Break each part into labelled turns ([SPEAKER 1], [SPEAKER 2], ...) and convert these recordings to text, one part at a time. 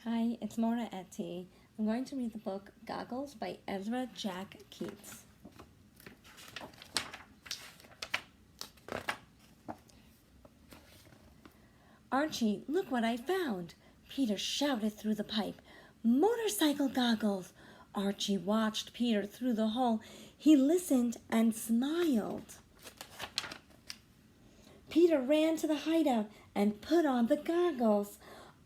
[SPEAKER 1] Hi, it's Morah Ettie. I'm going to read the book Goggles by Ezra Jack Keats. Archie, look what I found! Peter shouted through the pipe. Motorcycle goggles! Archie watched Peter through the hole. He listened and smiled. Peter ran to the hideout and put on the goggles.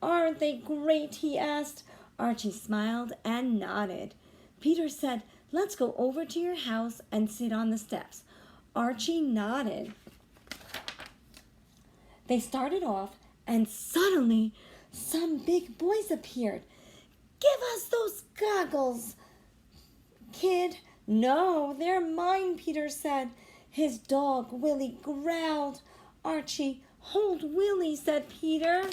[SPEAKER 1] Aren't they great? He asked. Archie smiled and nodded. Peter said, let's go over to your house and sit on the steps. Archie nodded. They started off, and suddenly some big boys appeared. Give us those goggles, kid. No, they're mine, Peter said. His dog, Willie, growled. Archie, hold Willie, said Peter.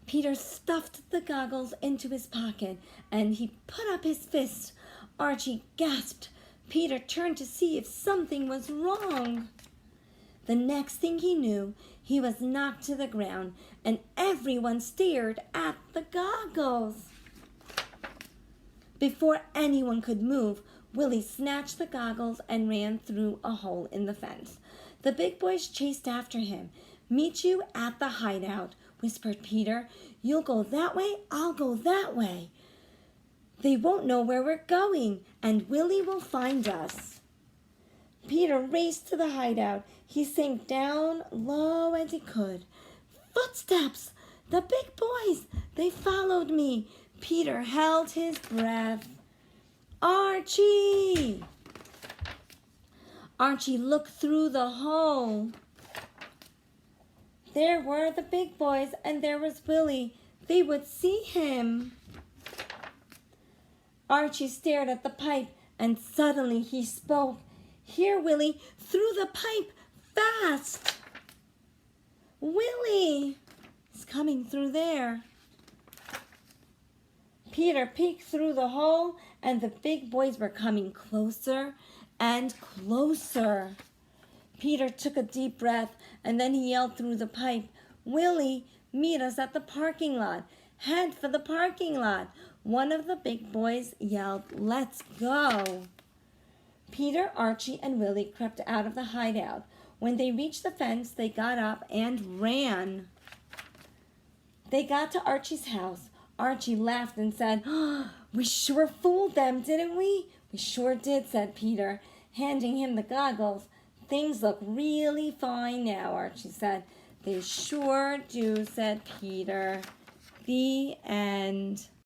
[SPEAKER 1] Peter stuffed the goggles into his pocket, and he put up his fist. Archie gasped. Peter turned to see if something was wrong. The next thing he knew, he was knocked to the ground, and everyone stared at the goggles. Before anyone could move, Willie snatched the goggles and ran through a hole in the fence. The big boys chased after him. Meet you at the hideout, whispered Peter. You'll go that way, I'll go that way. They won't know where we're going, and Willie will find us. Peter raced to the hideout. He sank down low as he could. Footsteps! The big boys! They followed me. Peter held his breath. Archie! Archie looked through the hole. There were the big boys, and there was Willie. They would see him. Archie stared at the pipe, and suddenly he spoke. Here, Willie, through the pipe, fast! Willie! He's coming through there. Peter peeked through the hole, and the big boys were coming closer and closer. Peter took a deep breath, and then he yelled through the pipe, Willie, meet us at the parking lot. Head for the parking lot. One of the big boys yelled, let's go. Peter, Archie, and Willie crept out of the hideout. When they reached the fence, they got up and ran. They got to Archie's house. Archie laughed and said, we sure fooled them, didn't we? We sure did, said Peter, handing him the goggles. Things look really fine now, Archie said. They sure do, said Peter. The end.